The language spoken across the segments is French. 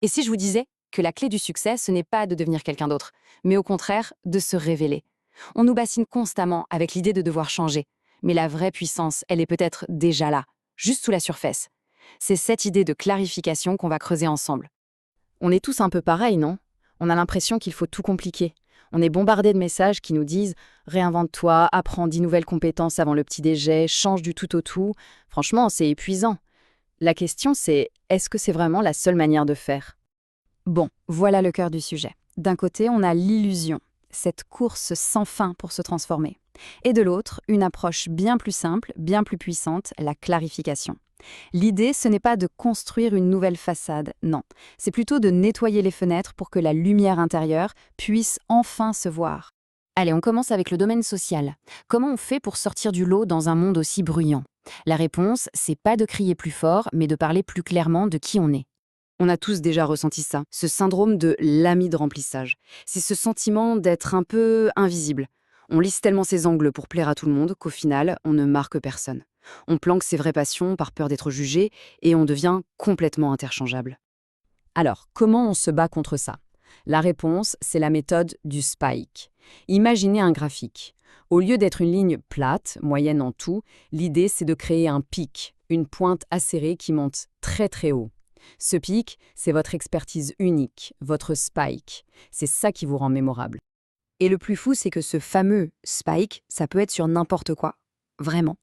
Et si je vous disais que la clé du succès, ce n'est pas de devenir quelqu'un d'autre, mais au contraire, de se révéler. On nous bassine constamment avec l'idée de devoir changer. Mais la vraie puissance, elle est peut-être déjà là, juste sous la surface. C'est cette idée de clarification qu'on va creuser ensemble. On est tous un peu pareils, non? On a l'impression qu'il faut tout compliquer. On est bombardé de messages qui nous disent «Réinvente-toi, apprends 10 nouvelles compétences avant le petit-déj, change du tout au tout». Franchement, c'est épuisant. La question, c'est est-ce que c'est vraiment la seule manière de faire? Bon, voilà le cœur du sujet. D'un côté, on a l'illusion, cette course sans fin pour se transformer. Et de l'autre, une approche bien plus simple, bien plus puissante, la clarification. L'idée, ce n'est pas de construire une nouvelle façade, non. C'est plutôt de nettoyer les fenêtres pour que la lumière intérieure puisse enfin se voir. Allez, on commence avec le domaine social. Comment on fait pour sortir du lot dans un monde aussi bruyant? La réponse, c'est pas de crier plus fort, mais de parler plus clairement de qui on est. On a tous déjà ressenti ça, ce syndrome de l'ami de remplissage. C'est ce sentiment d'être un peu invisible. On lisse tellement ses angles pour plaire à tout le monde qu'au final, on ne marque personne. On planque ses vraies passions par peur d'être jugé et on devient complètement interchangeable. Alors, comment on se bat contre ça? La réponse, c'est la méthode du spike. Imaginez un graphique. Au lieu d'être une ligne plate, moyenne en tout, l'idée c'est de créer un pic, une pointe acérée qui monte très très haut. Ce pic, c'est votre expertise unique, votre spike. C'est ça qui vous rend mémorable. Et le plus fou, c'est que ce fameux spike, ça peut être sur n'importe quoi. Vraiment.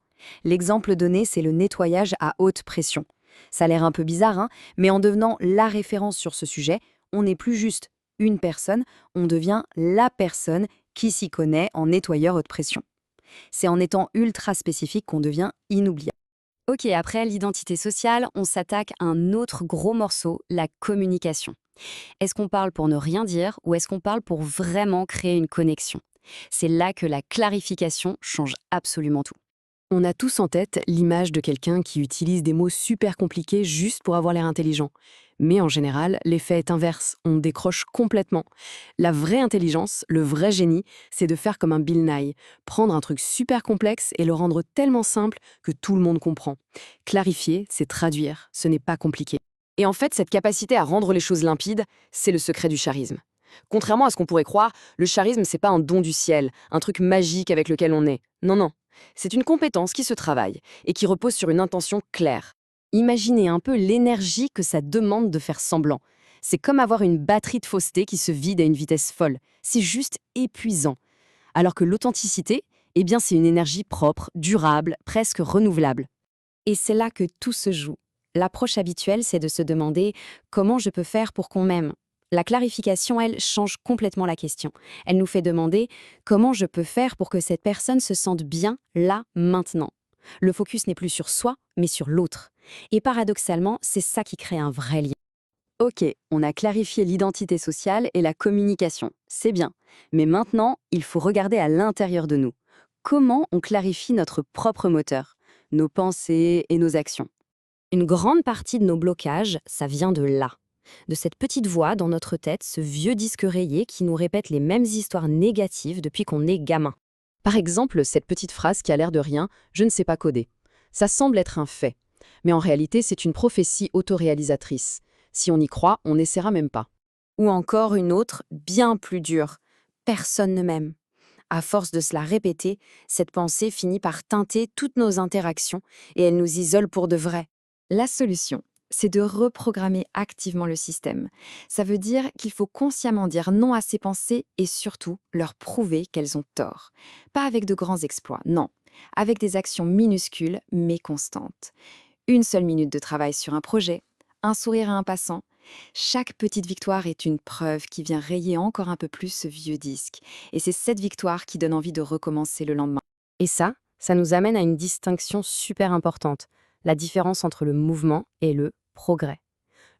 L'exemple donné, c'est le nettoyage à haute pression. Ça a l'air un peu bizarre, hein, mais en devenant la référence sur ce sujet, on n'est plus juste une personne, on devient la personne qui s'y connaît en nettoyeur haute pression. C'est en étant ultra spécifique qu'on devient inoubliable. Ok, après l'identité sociale, on s'attaque à un autre gros morceau, la communication. Est-ce qu'on parle pour ne rien dire ou est-ce qu'on parle pour vraiment créer une connexion? C'est là que la clarification change absolument tout. On a tous en tête l'image de quelqu'un qui utilise des mots super compliqués juste pour avoir l'air intelligent. Mais en général, l'effet est inverse, on décroche complètement. La vraie intelligence, le vrai génie, c'est de faire comme un Bill Nye, prendre un truc super complexe et le rendre tellement simple que tout le monde comprend. Clarifier, c'est traduire, ce n'est pas compliqué. Et en fait, cette capacité à rendre les choses limpides, c'est le secret du charisme. Contrairement à ce qu'on pourrait croire, le charisme, c'est pas un don du ciel, un truc magique avec lequel on est. Non, non. C'est une compétence qui se travaille et qui repose sur une intention claire. Imaginez un peu l'énergie que ça demande de faire semblant. C'est comme avoir une batterie de fausseté qui se vide à une vitesse folle. C'est juste épuisant. Alors que l'authenticité, eh bien, c'est une énergie propre, durable, presque renouvelable. Et c'est là que tout se joue. L'approche habituelle, c'est de se demander comment je peux faire pour qu'on m'aime. La clarification, elle, change complètement la question. Elle nous fait demander comment je peux faire pour que cette personne se sente bien là, maintenant. Le focus n'est plus sur soi, mais sur l'autre. Et paradoxalement, c'est ça qui crée un vrai lien. Ok, on a clarifié l'identité sociale et la communication. C'est bien. Mais maintenant, il faut regarder à l'intérieur de nous. Comment on clarifie notre propre moteur, nos pensées et nos actions? Une grande partie de nos blocages, ça vient de là. De cette petite voix dans notre tête, ce vieux disque rayé qui nous répète les mêmes histoires négatives depuis qu'on est gamin. Par exemple, cette petite phrase qui a l'air de rien, je ne sais pas coder. Ça semble être un fait. Mais en réalité, c'est une prophétie autoréalisatrice. Si on y croit, on n'essaiera même pas. Ou encore une autre, bien plus dure. Personne ne m'aime. À force de se la répéter, cette pensée finit par teinter toutes nos interactions et elle nous isole pour de vrai. La solution, c'est de reprogrammer activement le système. Ça veut dire qu'il faut consciemment dire non à ces pensées et surtout leur prouver qu'elles ont tort. Pas avec de grands exploits, non. Avec des actions minuscules mais constantes. Une seule minute de travail sur un projet, un sourire à un passant. Chaque petite victoire est une preuve qui vient rayer encore un peu plus ce vieux disque. Et c'est cette victoire qui donne envie de recommencer le lendemain. Et ça nous amène à une distinction super importante, la différence entre le mouvement et le progrès.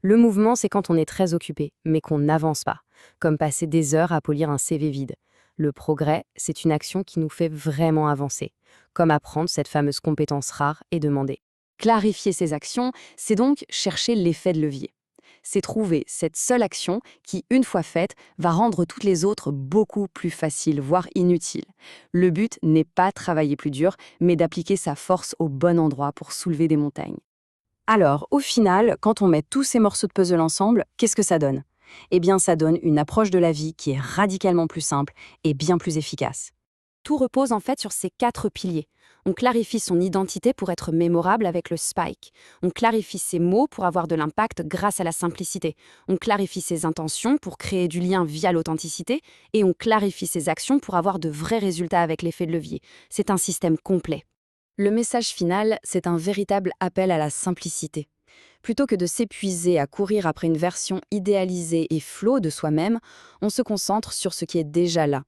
Le mouvement, c'est quand on est très occupé, mais qu'on n'avance pas, comme passer des heures à polir un CV vide. Le progrès, c'est une action qui nous fait vraiment avancer, comme apprendre cette fameuse compétence rare et demander. Clarifier ses actions, c'est donc chercher l'effet de levier. C'est trouver cette seule action qui, une fois faite, va rendre toutes les autres beaucoup plus faciles, voire inutiles. Le but n'est pas de travailler plus dur, mais d'appliquer sa force au bon endroit pour soulever des montagnes. Alors, au final, quand on met tous ces morceaux de puzzle ensemble, qu'est-ce que ça donne? Eh bien, ça donne une approche de la vie qui est radicalement plus simple et bien plus efficace. Tout repose en fait sur ces 4 piliers. On clarifie son identité pour être mémorable avec le spike. On clarifie ses mots pour avoir de l'impact grâce à la simplicité. On clarifie ses intentions pour créer du lien via l'authenticité. Et on clarifie ses actions pour avoir de vrais résultats avec l'effet de levier. C'est un système complet. Le message final, c'est un véritable appel à la simplicité. Plutôt que de s'épuiser à courir après une version idéalisée et flow de soi-même, on se concentre sur ce qui est déjà là.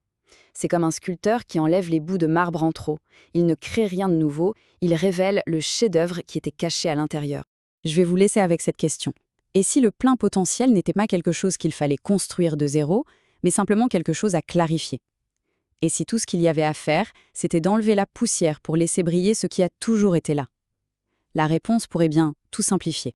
C'est comme un sculpteur qui enlève les bouts de marbre en trop. Il ne crée rien de nouveau, il révèle le chef-d'œuvre qui était caché à l'intérieur. Je vais vous laisser avec cette question. Et si le plein potentiel n'était pas quelque chose qu'il fallait construire de zéro, mais simplement quelque chose à clarifier? Et si tout ce qu'il y avait à faire, c'était d'enlever la poussière pour laisser briller ce qui a toujours été là? La réponse pourrait bien tout simplifier.